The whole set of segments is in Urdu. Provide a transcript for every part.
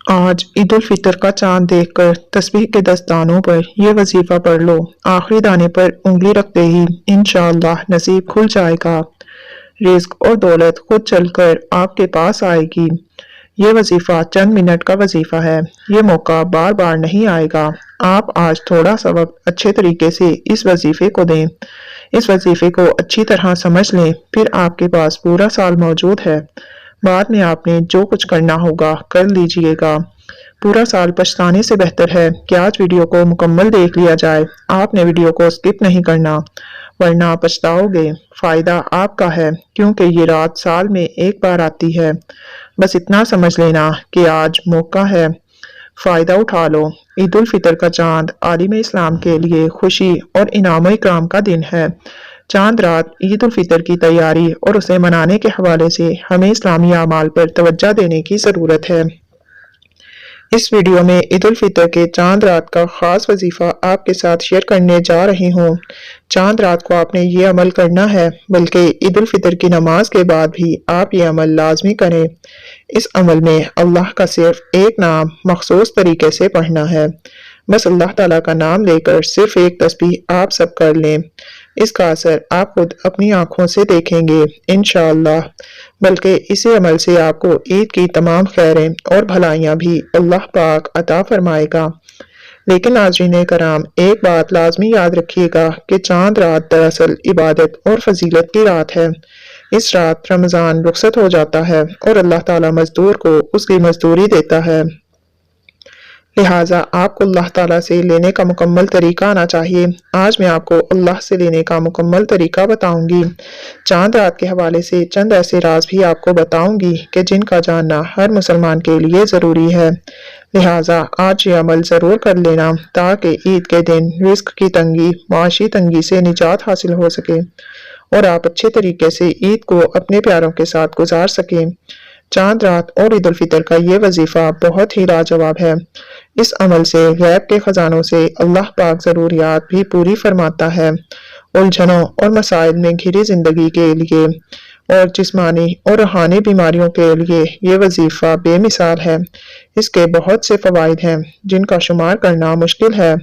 آج عید الفطر کا چاند دیکھ کر تسبیح کے 10 دانوں پر یہ وظیفہ پڑھ لو۔ آخری دانے پر انگلی رکھتے ہی انشاءاللہ نصیب کھل جائے گا۔ رزق اور دولت خود چل کر آپ کے پاس آئے گی۔ یہ وظیفہ چند منٹ کا وظیفہ ہے۔ یہ موقع بار بار نہیں آئے گا۔ آپ آج تھوڑا سا وقت اچھے طریقے سے اس وظیفے کو دیں۔ اس وظیفے کو اچھی طرح سمجھ لیں، پھر آپ کے پاس پورا سال موجود ہے۔ بعد میں آپ نے جو کچھ کرنا ہوگا کر لیجئے گا۔ پورا سال پچھتانے سے بہتر ہے کہ آج ویڈیو کو مکمل دیکھ لیا جائے۔ آپ نے ویڈیو کو سکپ نہیں کرنا ورنہ پچھتاؤ گے۔ فائدہ آپ کا ہے کیونکہ یہ رات سال میں ایک بار آتی ہے۔ بس اتنا سمجھ لینا کہ آج موقع ہے، فائدہ اٹھا لو۔ عید الفطر کا چاند عالم اسلام کے لیے خوشی اور انعام و اکرام کا دن ہے۔ چاند رات عید الفطر کی تیاری اور اسے منانے کے حوالے سے ہمیں اسلامی اعمال پر توجہ دینے کی ضرورت ہے۔ اس ویڈیو میں عید الفطر کے چاند رات کا خاص وظیفہ آپ کے ساتھ شیئر کرنے جا رہی ہوں۔ چاند رات کو آپ نے یہ عمل کرنا ہے، بلکہ عید الفطر کی نماز کے بعد بھی آپ یہ عمل لازمی کریں۔ اس عمل میں اللہ کا صرف ایک نام مخصوص طریقے سے پڑھنا ہے۔ بس اللہ تعالیٰ کا نام لے کر صرف ایک تسبیح آپ سب کر لیں۔ اس کا اثر آپ خود اپنی آنکھوں سے دیکھیں گے انشاءاللہ، بلکہ اسی عمل سے آپ کو عید کی تمام خیریں اور بھلائیاں بھی اللہ پاک عطا فرمائے گا۔ لیکن ناظرین کرام، ایک بات لازمی یاد رکھیے گا کہ چاند رات دراصل عبادت اور فضیلت کی رات ہے۔ اس رات رمضان رخصت ہو جاتا ہے اور اللہ تعالیٰ مزدور کو اس کی مزدوری دیتا ہے۔ لہٰذا آپ کو اللہ تعالیٰ سے لینے کا مکمل طریقہ آنا چاہیے۔ آج میں آپ کو اللہ سے لینے کا مکمل طریقہ بتاؤں گی۔ چاند رات کے حوالے سے چند ایسے راز بھی آپ کو بتاؤں گی کہ جن کا جاننا ہر مسلمان کے لیے ضروری ہے۔ لہٰذا آج یہ عمل ضرور کر لینا تاکہ عید کے دن رزق کی تنگی، معاشی تنگی سے نجات حاصل ہو سکے اور آپ اچھے طریقے سے عید کو اپنے پیاروں کے ساتھ گزار سکیں۔ چاند رات اور عید الفطر کا یہ وظیفہ بہت ہی لاجواب ہے۔ اس عمل سے غیب کے خزانوں سے اللہ پاک ضروریات بھی پوری فرماتا ہے۔ الجھنوں اور مسائل میں گھری زندگی کے لیے اور جسمانی اور روحانی بیماریوں کے لیے یہ وظیفہ بے مثال ہے۔ اس کے بہت سے فوائد ہیں جن کا شمار کرنا مشکل ہے۔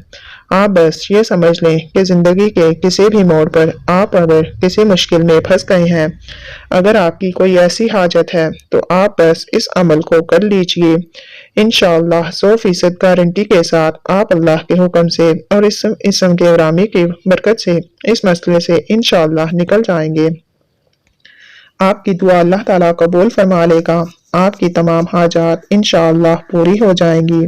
آپ بس یہ سمجھ لیں کہ زندگی کے کسی بھی موڑ پر آپ اگر کسی مشکل میں پھنس گئے ہیں، اگر آپ کی کوئی ایسی حاجت ہے تو آپ بس اس عمل کو کر لیجئے۔ انشاءاللہ 100% گارنٹی کے ساتھ آپ اللہ کے حکم سے اور اس اسم کے ارامی کی برکت سے اس مسئلے سے انشاءاللہ نکل جائیں گے۔ آپ کی دعا اللہ تعالیٰ قبول فرما لے گا۔ آپ کی تمام حاجات انشاءاللہ پوری ہو جائیں گی۔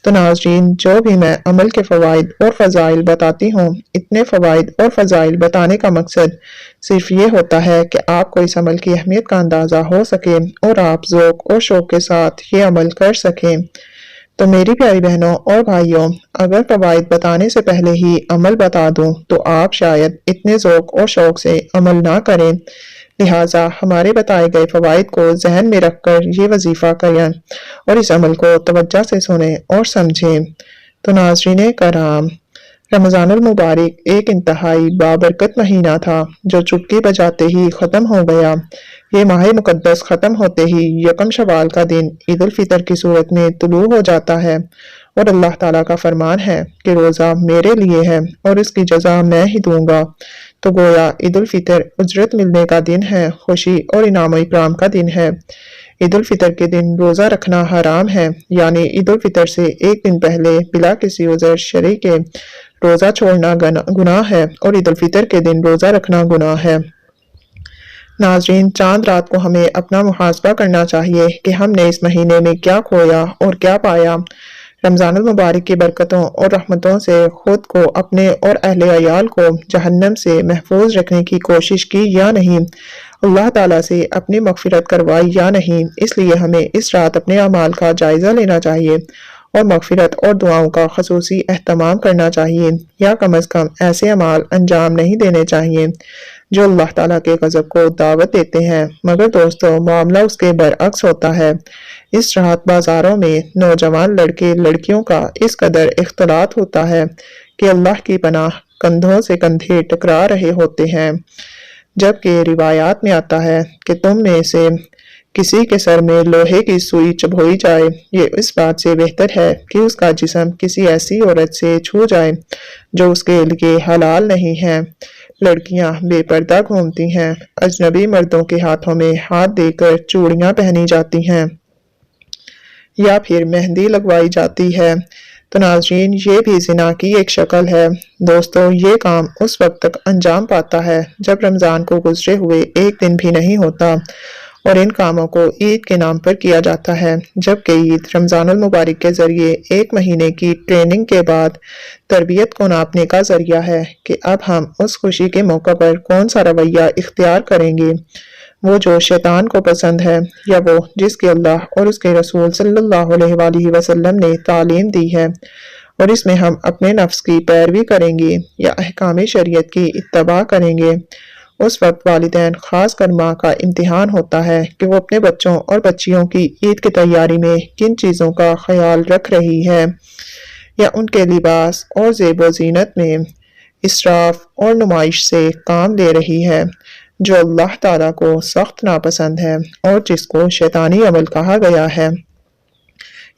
تو ناظرین، جو بھی میں عمل کے فوائد اور فضائل بتاتی ہوں، اتنے فوائد اور فضائل بتانے کا مقصد صرف یہ ہوتا ہے کہ آپ کو اس عمل کی اہمیت کا اندازہ ہو سکے اور آپ ذوق اور شوق کے ساتھ یہ عمل کر سکیں۔ تو میری پیاری بہنوں اور بھائیوں، اگر فوائد بتانے سے پہلے ہی عمل بتا دوں تو آپ شاید اتنے ذوق اور شوق سے عمل نہ کریں۔ لہٰذا ہمارے بتائے گئے فوائد کو ذہن میں رکھ کر یہ وظیفہ کریں اور اس عمل کو توجہ سے سنیں اور سمجھیں۔ تو ناظرین کرام، رمضان المبارک ایک انتہائی بابرکت مہینہ تھا جو چٹکی بجاتے ہی ختم ہو گیا۔ یہ ماہ مقدس ختم ہوتے ہی یکم شوال کا دن عید الفطر کی صورت میں طلوع ہو جاتا ہے اور اللہ تعالیٰ کا فرمان ہے کہ روزہ میرے لیے ہے اور اس کی جزا میں ہی دوں گا۔ تو گویا عید الفطر اجرت ملنے کا دن ہے، خوشی اور انعام و اکرام کا دن ہے۔ عید الفطر کے دن روزہ رکھنا حرام ہے، یعنی عید الفطر سے ایک دن پہلے بلا کسی عذر شرعی کے روزہ چھوڑنا گناہ ہے اور عید الفطر کے دن روزہ رکھنا گناہ ہے۔ ناظرین، چاند رات کو ہمیں اپنا محاسبہ کرنا چاہیے کہ ہم نے اس مہینے میں کیا کھویا اور کیا پایا۔ رمضان المبارک کی برکتوں اور رحمتوں سے خود کو، اپنے اور اہل عیال کو جہنم سے محفوظ رکھنے کی کوشش کی یا نہیں، اللہ تعالیٰ سے اپنی مغفرت کروائی یا نہیں۔ اس لیے ہمیں اس رات اپنے اعمال کا جائزہ لینا چاہیے اور مغفرت اور دعاؤں کا خصوصی اہتمام کرنا چاہیے، یا کم از کم ایسے اعمال انجام نہیں دینے چاہیے جو اللہ تعالیٰ کے غضب کو دعوت دیتے ہیں۔ مگر دوستو، معاملہ اس کے برعکس ہوتا ہے۔ اس رات بازاروں میں نوجوان لڑکے لڑکیوں کا اس قدر اختلاط ہوتا ہے کہ اللہ کی پناہ کندھوں سے کندھے ٹکرا رہے ہوتے ہیں، جبکہ روایات میں آتا ہے کہ تم میں سے کسی کے سر میں لوہے کی سوئی چبھوئی جائے یہ اس بات سے بہتر ہے کہ اس کا جسم کسی ایسی عورت سے چھو جائے جو اس کے لیے حلال نہیں ہے۔ لڑکیاں بے پردہ گھومتی ہیں، اجنبی مردوں کے ہاتھوں میں ہاتھ دے کر چوڑیاں پہنی جاتی ہیں یا پھر مہندی لگوائی جاتی ہے، تو ناظرین یہ بھی زنا کی ایک شکل ہے۔ دوستو یہ کام اس وقت تک انجام پاتا ہے جب رمضان کو گزرے ہوئے ایک دن بھی نہیں ہوتا، اور ان کاموں کو عید کے نام پر کیا جاتا ہے، جبکہ عید رمضان المبارک کے ذریعے ایک مہینے کی ٹریننگ کے بعد تربیت کو ناپنے کا ذریعہ ہے کہ اب ہم اس خوشی کے موقع پر کون سا رویہ اختیار کریں گے، وہ جو شیطان کو پسند ہے یا وہ جس کی اللہ اور اس کے رسول صلی اللہ علیہ وآلہ وسلم نے تعلیم دی ہے، اور اس میں ہم اپنے نفس کی پیروی کریں گے یا احکام شریعت کی اتباع کریں گے۔ اس وقت والدین خاص کر ماں کا امتحان ہوتا ہے کہ وہ اپنے بچوں اور بچیوں کی عید کی تیاری میں کن چیزوں کا خیال رکھ رہی ہے، یا ان کے لباس اور زیب و زینت میں اسراف اور نمائش سے کام لے رہی ہے، جو اللہ تعالیٰ کو سخت ناپسند ہے اور جس کو شیطانی عمل کہا گیا ہے،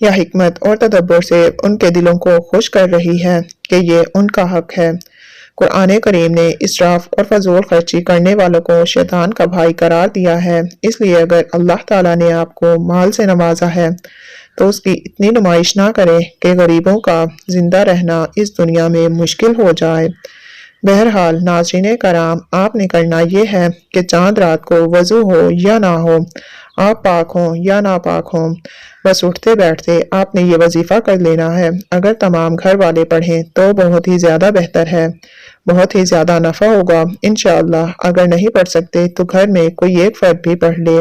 یا حکمت اور تدبر سے ان کے دلوں کو خوش کر رہی ہے کہ یہ ان کا حق ہے۔ قرآن کریم نے اسراف اور فضول خرچی کرنے والوں کو شیطان کا بھائی قرار دیا ہے، اس لیے اگر اللہ تعالیٰ نے آپ کو مال سے نوازا ہے تو اس کی اتنی نمائش نہ کرے کہ غریبوں کا زندہ رہنا اس دنیا میں مشکل ہو جائے۔ بہرحال ناظرین کرام، آپ نے کرنا یہ ہے کہ چاند رات کو وضو ہو یا نہ ہو، آپ پاک ہوں یا ناپاک ہوں، بس اٹھتے بیٹھتے آپ نے یہ وظیفہ کر لینا ہے۔ اگر تمام گھر والے پڑھیں تو بہت ہی زیادہ بہتر ہے، بہت ہی زیادہ نفع ہوگا انشاءاللہ۔ اگر نہیں پڑھ سکتے تو گھر میں کوئی ایک فرد بھی پڑھ لے،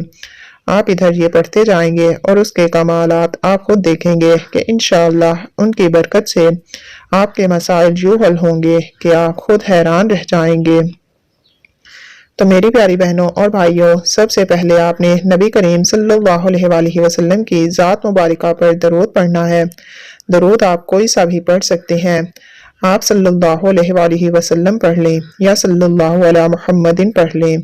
آپ ادھر یہ پڑھتے جائیں گے اور اس کے کمالات آپ خود دیکھیں گے کہ انشاءاللہ ان کی برکت سے آپ کے مسائل یوں حل ہوں گے کہ آپ خود حیران رہ جائیں گے۔ تو میری پیاری بہنوں اور بھائیوں، سب سے پہلے آپ نے نبی کریم صلی اللہ علیہ وآلہ وسلم کی ذات مبارکہ پر درود پڑھنا ہے۔ درود آپ کوئی سا بھی پڑھ سکتے ہیں، آپ صلی اللہ علیہ وآلہ وسلم پڑھ لیں یا صلی اللہ علی محمد پڑھ لیں،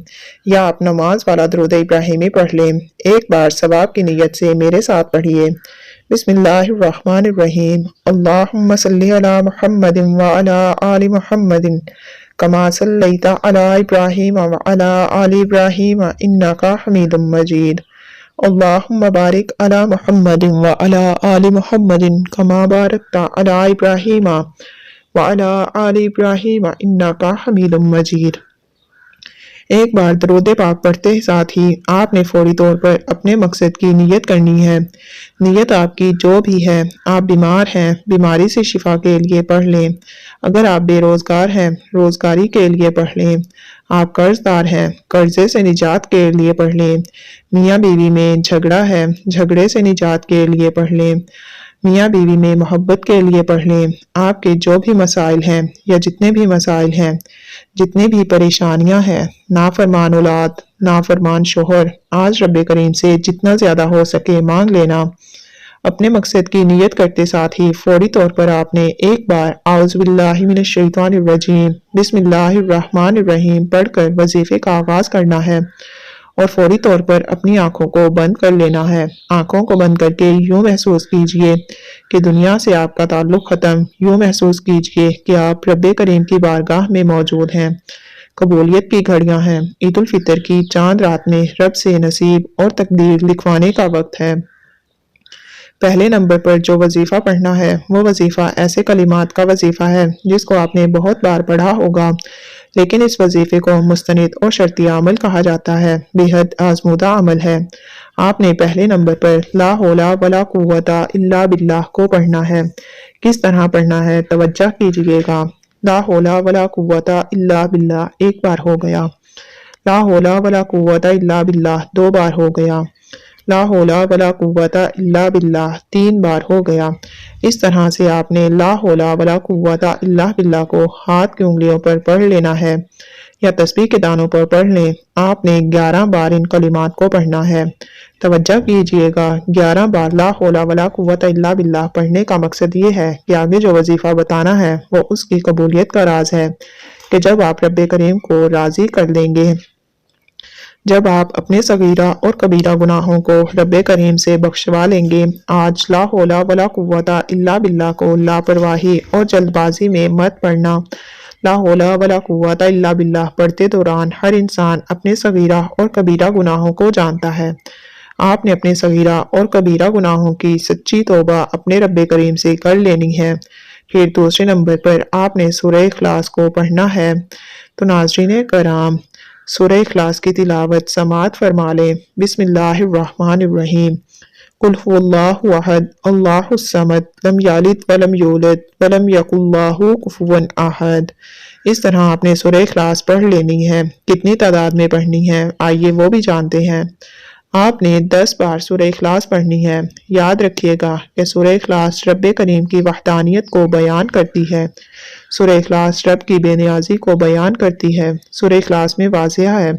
یا آپ نماز والا درود ابراہیمی پڑھ لیں۔ ایک بار ثواب کی نیت سے میرے ساتھ پڑھیے۔ بسم اللہ الرحمن الرحیم، اللہم صلی علی محمد وعلی آل محمد کما صلیت علی ابراہیم وعلی آل ابراہیم انک حمید مجید، اللہم بارک علی محمد وعلی آل محمد کما بارکت علی ابراہیم وعلی آل ابراہیم انک حمید مجید۔ ایک بار درود پاک پڑھتے ساتھ ہی آپ نے فوری طور پر اپنے مقصد کی نیت کرنی ہے۔ نیت آپ کی جو بھی ہے، آپ بیمار ہیں، بیماری سے شفا کے لیے پڑھ لیں، اگر آپ بے روزگار ہیں، روزگاری کے لیے پڑھ لیں، آپ قرض دار ہیں، قرضے سے نجات کے لیے پڑھ لیں، میاں بیوی میں جھگڑا ہے، جھگڑے سے نجات کے لیے پڑھ لیں، میاں بیوی میں محبت کے لیے پڑھ لیں، آپ کے جو بھی مسائل ہیں یا جتنے بھی مسائل ہیں، جتنی بھی پریشانیاں ہیں، نافرمان اولاد، نافرمان شوہر، آج رب کریم سے جتنا زیادہ ہو سکے مانگ لینا۔ اپنے مقصد کی نیت کرتے ساتھ ہی فوری طور پر آپ نے ایک بار اعوذ باللہ من الشیطان الرجیم بسم اللہ الرحمن الرحیم پڑھ کر وظیفے کا آغاز کرنا ہے، اور فوری طور پر اپنی آنکھوں کو بند کر لینا ہے۔ آنکھوں کو بند کر کے یوں محسوس کیجئے کہ دنیا سے آپ کا تعلق ختم، یوں محسوس کیجئے کہ آپ رب کریم کی بارگاہ میں موجود ہیں۔ قبولیت کی گھڑیاں ہیں، عید الفطر کی چاند رات میں رب سے نصیب اور تقدیر لکھوانے کا وقت ہے۔ پہلے نمبر پر جو وظیفہ پڑھنا ہے وہ وظیفہ ایسے کلمات کا وظیفہ ہے جس کو آپ نے بہت بار پڑھا ہوگا، لیکن اس وظیفے کو مستند اور شرطی عمل کہا جاتا ہے، بے حد آزمودہ عمل ہے۔ آپ نے پہلے نمبر پر لا حول ولا قوت الا باللہ کو پڑھنا ہے۔ کس طرح پڑھنا ہے توجہ کیجئے گا۔ لا حول ولا قوت الا باللہ ایک بار ہو گیا، لا حول ولا قوت الا باللہ دو بار ہو گیا، لا حول ولا قوت الا باللہ تین بار ہو گیا۔ اس طرح سے آپ نے لا حول ولا قوت الا باللہ کو ہاتھ کی انگلیوں پر پڑھ لینا ہے یا تسبیح کے دانوں پر پڑھ لیں۔ آپ نے 11 بار ان کلمات کو پڑھنا ہے۔ توجہ کیجئے گا، 11 بار لا حول ولا قوت الا باللہ پڑھنے کا مقصد یہ ہے کہ آگے جو وظیفہ بتانا ہے وہ اس کی قبولیت کا راز ہے کہ جب آپ رب کریم کو راضی کر لیں گے جب آپ اپنے صغیرہ اور کبیرہ گناہوں کو رب کریم سے بخشوا لیں گے۔ آج لا حول ولا قوت الا باللہ کو لاپرواہی اور جلد بازی میں مت پڑھنا۔ لا حول ولا قوت الا باللہ پڑھتے دوران ہر انسان اپنے صغیرہ اور کبیرہ گناہوں کو جانتا ہے۔ آپ نے اپنے صغیرہ اور کبیرہ گناہوں کی سچی توبہ اپنے رب کریم سے کر لینی ہے۔ پھر دوسرے نمبر پر آپ نے سورہ اخلاص کو پڑھنا ہے۔ تو ناظرین کرام، سورہ اخلاص کی تلاوت سماعت فرما لیں۔ بسم اللہ الرحمن الرحیم۔ قل هو اللہ احد اللہ الصمد لم یلد ولم یولد ولم یکن لہ کفوا احد۔ اس طرح آپ نے سورہ اخلاص پڑھ لینی ہے۔ کتنی تعداد میں پڑھنی ہے آئیے وہ بھی جانتے ہیں۔ آپ نے 10 بار سورہ اخلاص پڑھنی ہے۔ یاد رکھیے گا کہ سورہ اخلاص رب کریم کی وحدانیت کو بیان کرتی ہے۔ سورہ اخلاص رب کی بے نیازی کو بیان کرتی ہے۔ سورہ اخلاص میں واضح ہے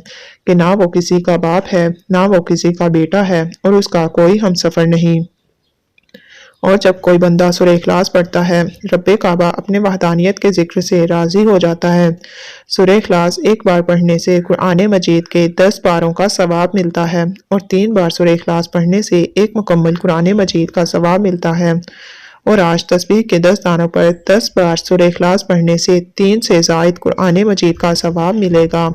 کہ نہ وہ کسی کا باپ ہے، نہ وہ کسی کا بیٹا ہے اور اس کا کوئی ہمسفر نہیں۔ اور جب کوئی بندہ سورہ اخلاص پڑھتا ہے، رب کعبہ اپنے وحدانیت کے ذکر سے راضی ہو جاتا ہے۔ سورہ اخلاص ایک بار پڑھنے سے قرآن مجید کے 10 پاروں کا ثواب ملتا ہے اور 3 بار سورہ اخلاص پڑھنے سے ایک مکمل قرآن مجید کا ثواب ملتا ہے۔ اور آج تسبیح کے 10 دانوں پر 10 بار سورہ اخلاص پڑھنے سے 3 سے زائد قرآن مجید کا ثواب ملے گا۔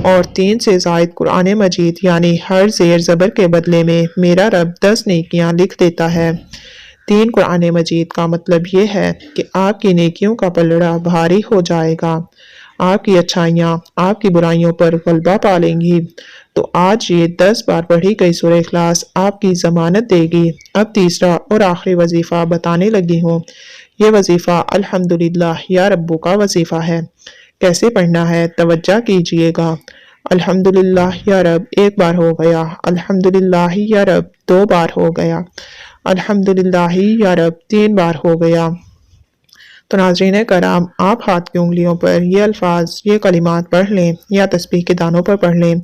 اور 3 سے زائد قرآن مجید یعنی ہر زیر زبر کے بدلے میں میرا رب 10 نیکیاں لکھ دیتا ہے۔ 3 قرآن مجید کا مطلب یہ ہے کہ آپ کی نیکیوں کا پلڑا بھاری ہو جائے گا۔ آپ کی اچھائیاں آپ کی برائیوں پر غلبہ پا لیں گی۔ تو آج یہ 10 بار پڑھی گئی سورہ اخلاص آپ کی ضمانت دے گی۔ اب تیسرا اور آخری وظیفہ بتانے لگی ہوں۔ یہ وظیفہ الحمدللہ یا ربو کا وظیفہ ہے۔ کیسے پڑھنا ہے توجہ کیجئے گا۔ الحمدللہ یا رب ایک بار ہو گیا، الحمدللہ یا رب 2 بار ہو گیا، الحمدللہ یا رب 3 بار ہو گیا۔ تو ناظرین کرام، آپ ہاتھ کی انگلیوں پر یہ الفاظ، یہ کلمات پڑھ لیں یا تسبیح کے دانوں پر پڑھ لیں۔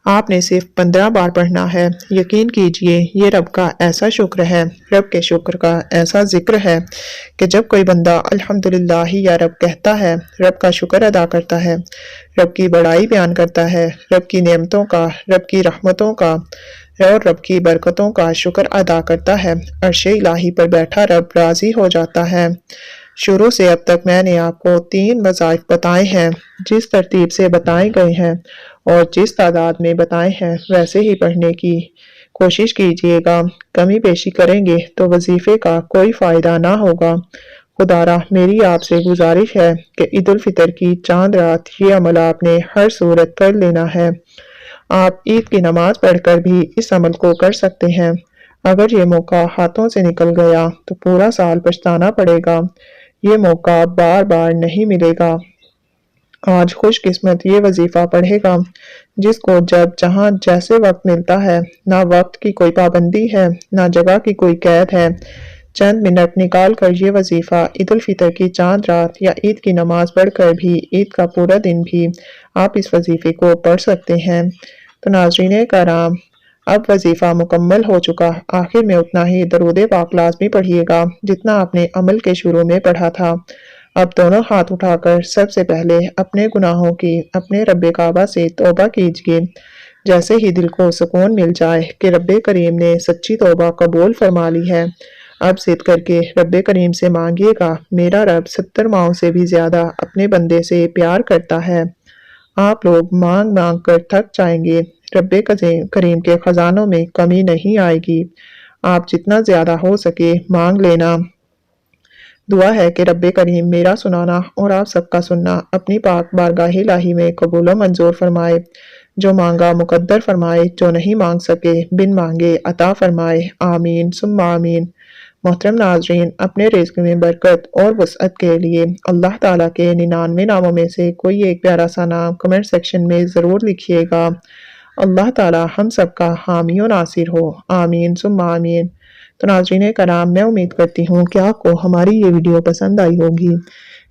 آپ نے صرف 15 بار پڑھنا ہے۔ یقین کیجئے یہ رب کا ایسا شکر ہے، رب کے شکر کا ایسا ذکر ہے کہ جب کوئی بندہ الحمدللہ یا رب کہتا ہے، رب کا شکر ادا کرتا ہے، رب کی بڑائی بیان کرتا ہے، رب کی نعمتوں کا، رب کی رحمتوں کا اور رب کی برکتوں کا شکر ادا کرتا ہے، عرش الہی پر بیٹھا رب راضی ہو جاتا ہے۔ شروع سے اب تک میں نے آپ کو 3 وظائف بتائے ہیں، جس ترتیب سے بتائے گئے ہیں اور جس تعداد میں بتائے ہیں ویسے ہی پڑھنے کی کوشش کیجئے گا۔ کمی بیشی کریں گے تو وظیفے کا کوئی فائدہ نہ ہوگا۔ خدارہ میری آپ سے گزارش ہے کہ عید الفطر کی چاند رات یہ عمل آپ نے ہر صورت کر لینا ہے۔ آپ عید کی نماز پڑھ کر بھی اس عمل کو کر سکتے ہیں۔ اگر یہ موقع ہاتھوں سے نکل گیا تو پورا سال پچھتانا پڑے گا۔ یہ موقع بار بار نہیں ملے گا۔ آج خوش قسمت یہ وظیفہ پڑھے گا جس کو جب جہاں جیسے وقت ملتا ہے، نہ وقت کی کوئی پابندی ہے، نہ جگہ کی کوئی قید ہے۔ چند منٹ نکال کر یہ وظیفہ عید الفطر کی چاند رات یا عید کی نماز پڑھ کر بھی، عید کا پورا دن بھی آپ اس وظیفے کو پڑھ سکتے ہیں۔ تو ناظرین کرام، اب وظیفہ مکمل ہو چکا۔ آخر میں اتنا ہی درود پاک لازمی پڑھیے گا جتنا آپ نے عمل کے شروع میں پڑھا تھا۔ اب دونوں ہاتھ اٹھا کر سب سے پہلے اپنے گناہوں کی اپنے رب کعبہ سے توبہ کیجئے۔ جیسے ہی دل کو سکون مل جائے کہ رب کریم نے سچی توبہ قبول فرما لی ہے، اب ضد کر کے رب کریم سے مانگیے گا۔ میرا رب 70 ماؤں سے بھی زیادہ اپنے بندے سے پیار کرتا ہے۔ آپ لوگ مانگ مانگ کر تھک جائیں گے، رب کریم کے خزانوں میں کمی نہیں آئے گی۔ آپ جتنا زیادہ ہو سکے مانگ لینا۔ دعا ہے کہ رب کریم میرا سنانا اور آپ سب کا سننا اپنی پاک بارگاہ الہی میں قبول و منظور فرمائے۔ جو مانگا مقدر فرمائے، جو نہیں مانگ سکے بن مانگے عطا فرمائے۔ آمین ثم آمین۔ محترم ناظرین، اپنے رزق میں برکت اور وسعت کے لیے اللہ تعالیٰ کے 99 ناموں میں سے کوئی ایک پیارا سا نام کمنٹ سیکشن میں ضرور لکھیے گا۔ اللہ تعالیٰ ہم سب کا حامی و ناصر ہو۔ آمین ثم آمین۔ تو ناظرین کرام، میں امید کرتی ہوں کہ آپ کو ہماری یہ ویڈیو پسند آئی ہوگی۔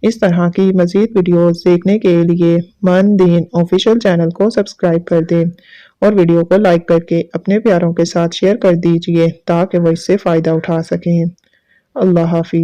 اس طرح کی مزید ویڈیوز دیکھنے کے لیے من دین آفیشیل چینل کو سبسکرائب کر دیں اور ویڈیو کو لائک کر کے اپنے پیاروں کے ساتھ شیئر کر دیجئے تاکہ وہ اس سے فائدہ اٹھا سکیں۔ اللہ حافظ۔